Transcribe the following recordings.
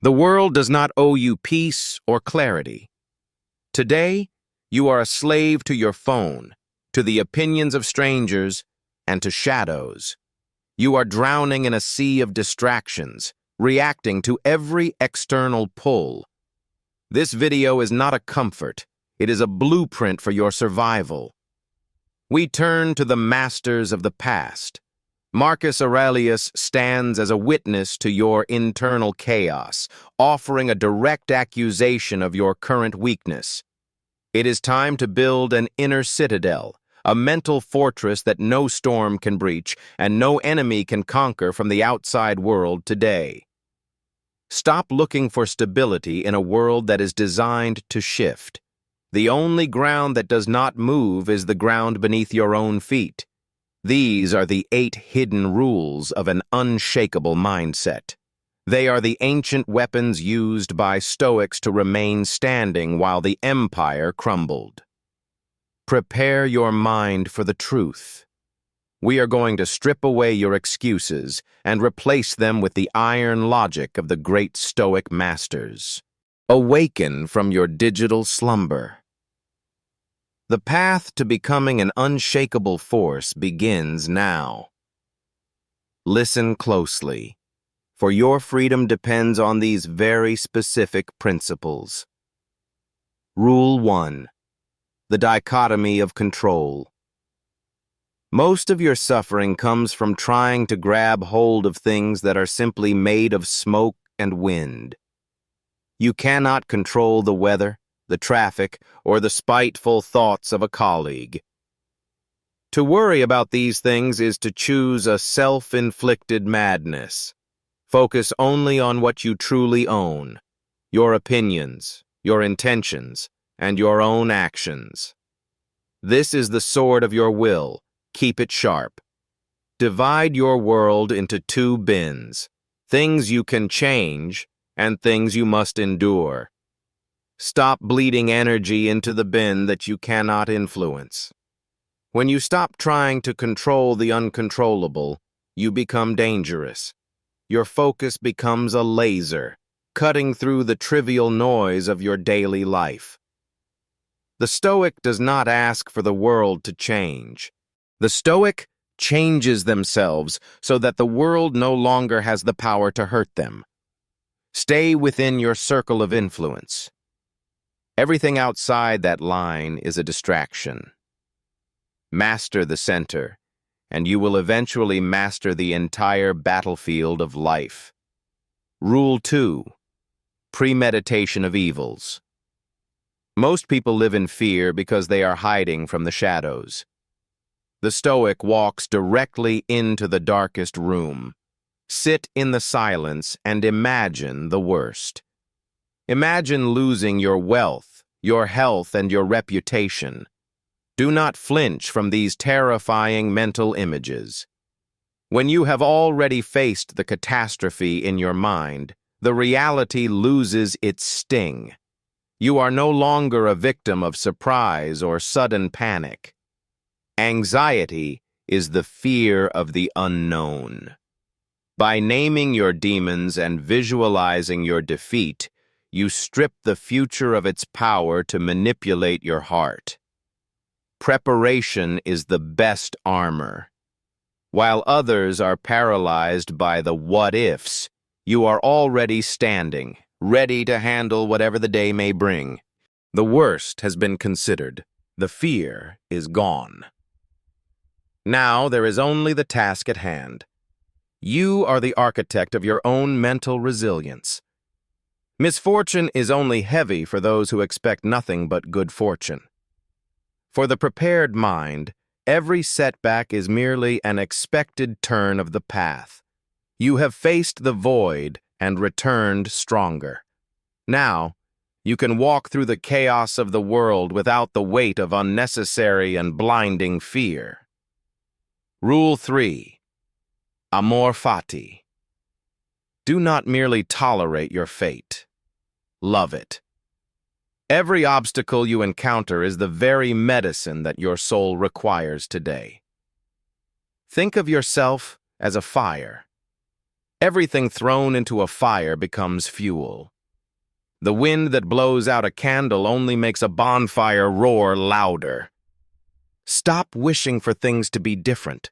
The world does not owe you peace or clarity. Today, you are a slave to your phone, to the opinions of strangers, and to shadows. You are drowning in a sea of distractions, reacting to every external pull. This video is not a comfort, it is a blueprint for your survival. We turn to the masters of the past. Marcus Aurelius stands as a witness to your internal chaos, offering a direct accusation of your current weakness. It is time to build an inner citadel, a mental fortress that no storm can breach and no enemy can conquer from the outside world today. Stop looking for stability in a world that is designed to shift. The only ground that does not move is the ground beneath your own feet. These are the 8 hidden rules of an unshakable mindset. They are the ancient weapons used by Stoics to remain standing while the empire crumbled. Prepare your mind for the truth. We are going to strip away your excuses and replace them with the iron logic of the great Stoic masters. Awaken from your digital slumber. The path to becoming an unshakable force begins now. Listen closely, for your freedom depends on these very specific principles. Rule 1. The dichotomy of control. Most of your suffering comes from trying to grab hold of things that are simply made of smoke and wind. You cannot control the weather, the traffic, or the spiteful thoughts of a colleague. To worry about these things is to choose a self-inflicted madness. Focus only on what you truly own, your opinions, your intentions, and your own actions. This is the sword of your will. Keep it sharp. Divide your world into 2 bins, things you can change and things you must endure. Stop bleeding energy into the bin that you cannot influence. When you stop trying to control the uncontrollable, you become dangerous. Your focus becomes a laser, cutting through the trivial noise of your daily life. The Stoic does not ask for the world to change. The Stoic changes themselves so that the world no longer has the power to hurt them. Stay within your circle of influence. Everything outside that line is a distraction. Master the center, and you will eventually master the entire battlefield of life. Rule 2. Premeditation of evils. Most people live in fear because they are hiding from the shadows. The Stoic walks directly into the darkest room. Sit in the silence and imagine the worst. Imagine losing your wealth, your health, and your reputation. Do not flinch from these terrifying mental images. When you have already faced the catastrophe in your mind, the reality loses its sting. You are no longer a victim of surprise or sudden panic. Anxiety is the fear of the unknown. By naming your demons and visualizing your defeat, you strip the future of its power to manipulate your heart. Preparation is the best armor. While others are paralyzed by the what-ifs, you are already standing, ready to handle whatever the day may bring. The worst has been considered. The fear is gone. Now there is only the task at hand. You are the architect of your own mental resilience. Misfortune is only heavy for those who expect nothing but good fortune. For the prepared mind, every setback is merely an expected turn of the path. You have faced the void and returned stronger. Now, you can walk through the chaos of the world without the weight of unnecessary and blinding fear. Rule 3. Amor fati. Do not merely tolerate your fate. Love it. Every obstacle you encounter is the very medicine that your soul requires today. Think of yourself as a fire. Everything thrown into a fire becomes fuel. The wind that blows out a candle only makes a bonfire roar louder. Stop wishing for things to be different.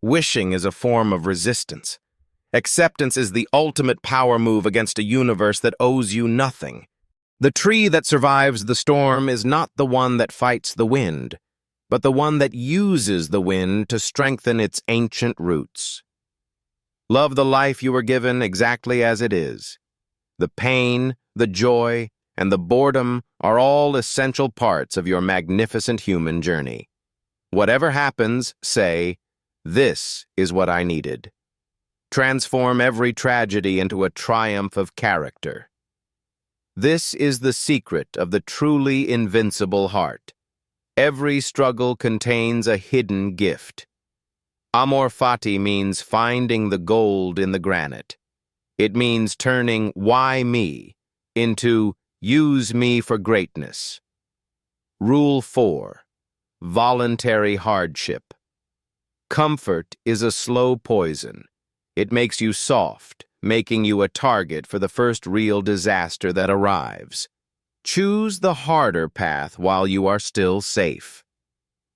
Wishing is a form of resistance. Acceptance is the ultimate power move against a universe that owes you nothing. The tree that survives the storm is not the one that fights the wind, but the one that uses the wind to strengthen its ancient roots. Love the life you were given exactly as it is. The pain, the joy, and the boredom are all essential parts of your magnificent human journey. Whatever happens, say, "This is what I needed." Transform every tragedy into a triumph of character. This is the secret of the truly invincible heart. Every struggle contains a hidden gift. Amor fati means finding the gold in the granite. It means turning "why me" into "use me for greatness." Rule 4. Voluntary hardship. Comfort is a slow poison. It makes you soft, making you a target for the first real disaster that arrives. Choose the harder path while you are still safe.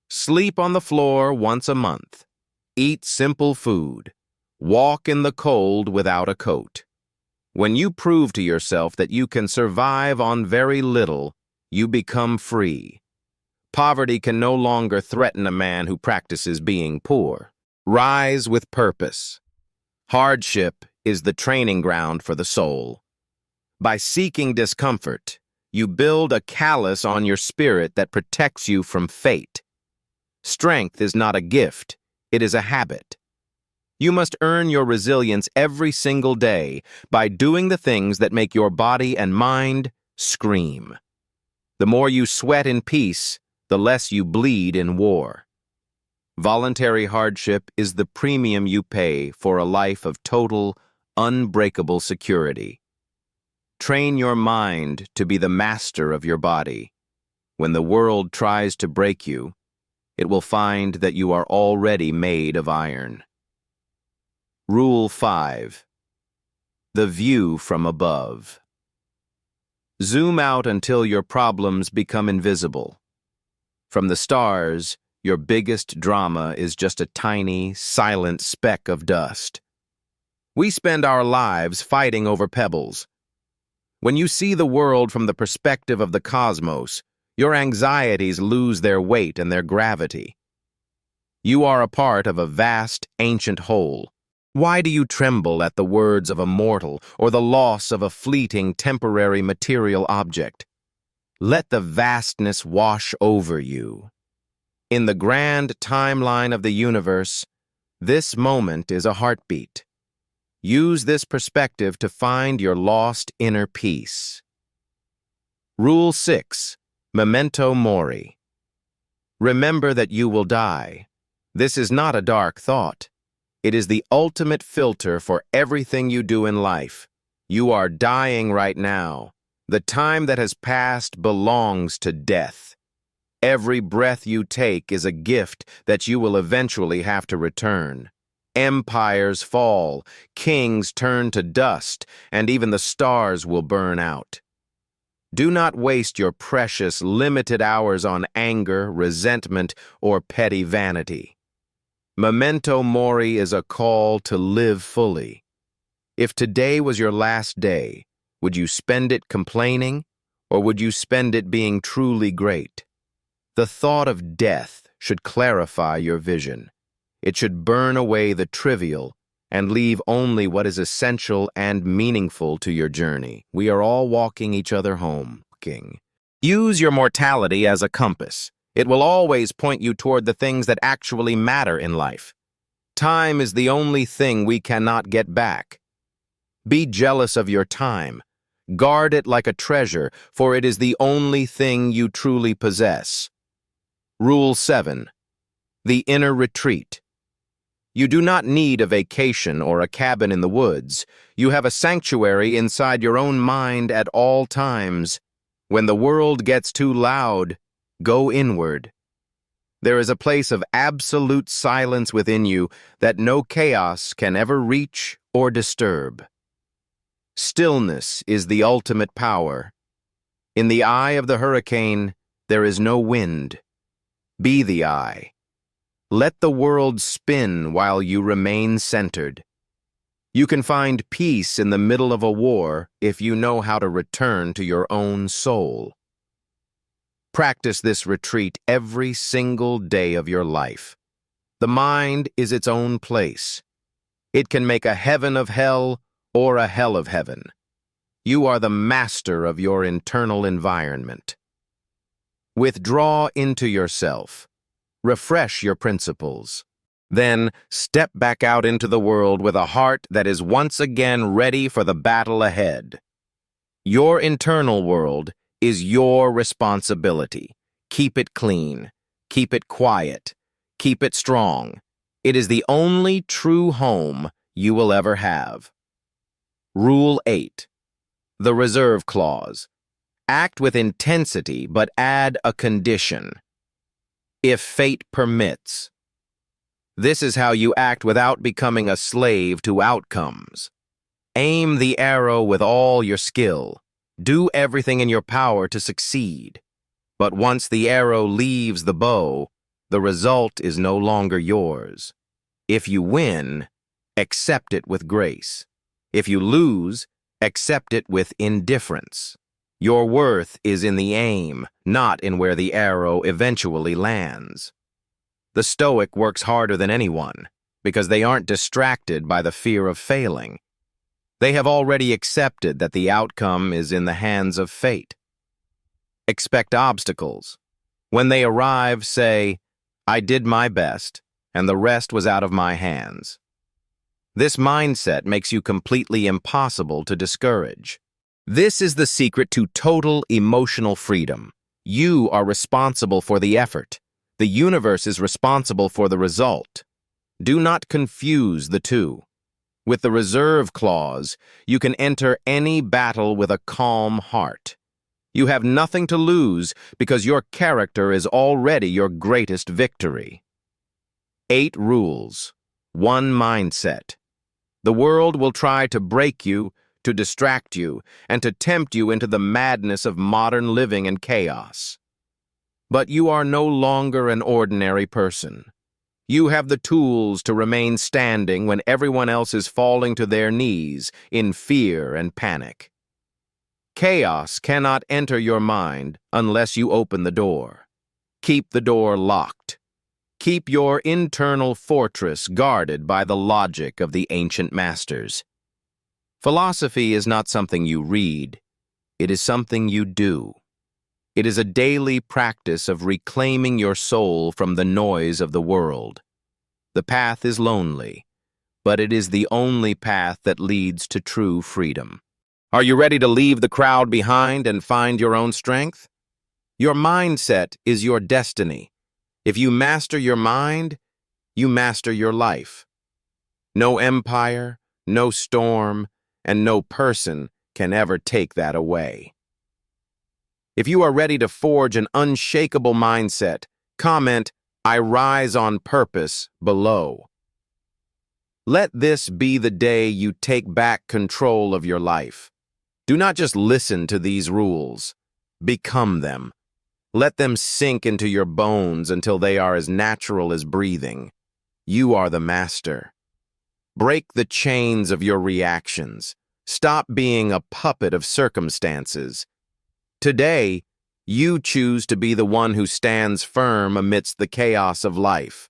Sleep on the floor once a month. Eat simple food. Walk in the cold without a coat. When you prove to yourself that you can survive on very little, you become free. Poverty can no longer threaten a man who practices being poor. Rise with purpose. Hardship is the training ground for the soul. By seeking discomfort, you build a callus on your spirit that protects you from fate. Strength is not a gift, it is a habit. You must earn your resilience every single day by doing the things that make your body and mind scream. The more you sweat in peace, the less you bleed in war. Voluntary hardship is the premium you pay for a life of total, unbreakable security. Train your mind to be the master of your body. When the world tries to break you, it will find that you are already made of iron. Rule 5. The view from above. Zoom out until your problems become invisible. From the stars, your biggest drama is just a tiny, silent speck of dust. We spend our lives fighting over pebbles. When you see the world from the perspective of the cosmos, your anxieties lose their weight and their gravity. You are a part of a vast, ancient whole. Why do you tremble at the words of a mortal or the loss of a fleeting, temporary material object? Let the vastness wash over you. In the grand timeline of the universe, this moment is a heartbeat. Use this perspective to find your lost inner peace. Rule 6. Memento mori. Remember that you will die. This is not a dark thought. It is the ultimate filter for everything you do in life. You are dying right now. The time that has passed belongs to death. Every breath you take is a gift that you will eventually have to return. Empires fall, kings turn to dust, and even the stars will burn out. Do not waste your precious, limited hours on anger, resentment, or petty vanity. Memento mori is a call to live fully. If today was your last day, would you spend it complaining, or would you spend it being truly great? The thought of death should clarify your vision. It should burn away the trivial and leave only what is essential and meaningful to your journey. We are all walking each other home, King. Use your mortality as a compass. It will always point you toward the things that actually matter in life. Time is the only thing we cannot get back. Be jealous of your time. Guard it like a treasure, for it is the only thing you truly possess. Rule 7. The inner retreat. You do not need a vacation or a cabin in the woods. You have a sanctuary inside your own mind at all times. When the world gets too loud, go inward. There is a place of absolute silence within you that no chaos can ever reach or disturb. Stillness is the ultimate power. In the eye of the hurricane, there is no wind. Be the eye. Let the world spin while you remain centered. You can find peace in the middle of a war if you know how to return to your own soul. Practice this retreat every single day of your life. The mind is its own place. It can make a heaven of hell or a hell of heaven. You are the master of your internal environment. Withdraw into yourself. Refresh your principles. Then step back out into the world with a heart that is once again ready for the battle ahead. Your internal world is your responsibility. Keep it clean. Keep it quiet. Keep it strong. It is the only true home you will ever have. Rule 8. The reserve clause. Act with intensity, but add a condition. If fate permits. This is how you act without becoming a slave to outcomes. Aim the arrow with all your skill. Do everything in your power to succeed. But once the arrow leaves the bow, the result is no longer yours. If you win, accept it with grace. If you lose, accept it with indifference. Your worth is in the aim, not in where the arrow eventually lands. The Stoic works harder than anyone because they aren't distracted by the fear of failing. They have already accepted that the outcome is in the hands of fate. Expect obstacles. When they arrive, say, "I did my best, and the rest was out of my hands." This mindset makes you completely impossible to discourage. This is the secret to total emotional freedom. You are responsible for the effort. The universe is responsible for the result. Do not confuse the two. With the reserve clause, you can enter any battle with a calm heart. You have nothing to lose because your character is already your greatest victory. 8 rules. 1 mindset. The world will try to break you, to distract you, and to tempt you into the madness of modern living and chaos. But you are no longer an ordinary person. You have the tools to remain standing when everyone else is falling to their knees in fear and panic. Chaos cannot enter your mind unless you open the door. Keep the door locked. Keep your internal fortress guarded by the logic of the ancient masters. Philosophy is not something you read. It is something you do. It is a daily practice of reclaiming your soul from the noise of the world. The path is lonely, but it is the only path that leads to true freedom. Are you ready to leave the crowd behind and find your own strength? Your mindset is your destiny. If you master your mind, you master your life. No empire, no storm, and no person can ever take that away. If you are ready to forge an unshakable mindset, comment, "I rise on purpose," below. Let this be the day you take back control of your life. Do not just listen to these rules. Become them. Let them sink into your bones until they are as natural as breathing. You are the master. Break the chains of your reactions. Stop being a puppet of circumstances. Today, you choose to be the one who stands firm amidst the chaos of life.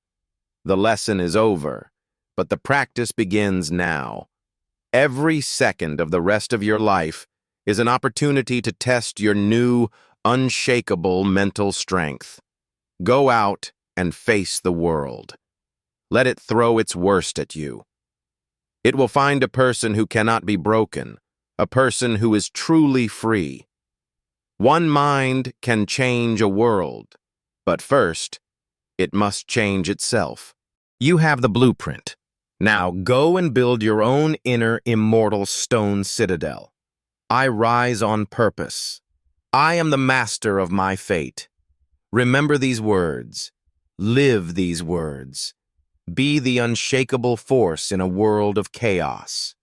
The lesson is over, but the practice begins now. Every second of the rest of your life is an opportunity to test your new, unshakable mental strength. Go out and face the world. Let it throw its worst at you. It will find a person who cannot be broken, a person who is truly free. One mind can change a world, but first, it must change itself. You have the blueprint. Now go and build your own inner immortal stone citadel. I rise on purpose. I am the master of my fate. Remember these words. Live these words. Be the unshakable force in a world of chaos.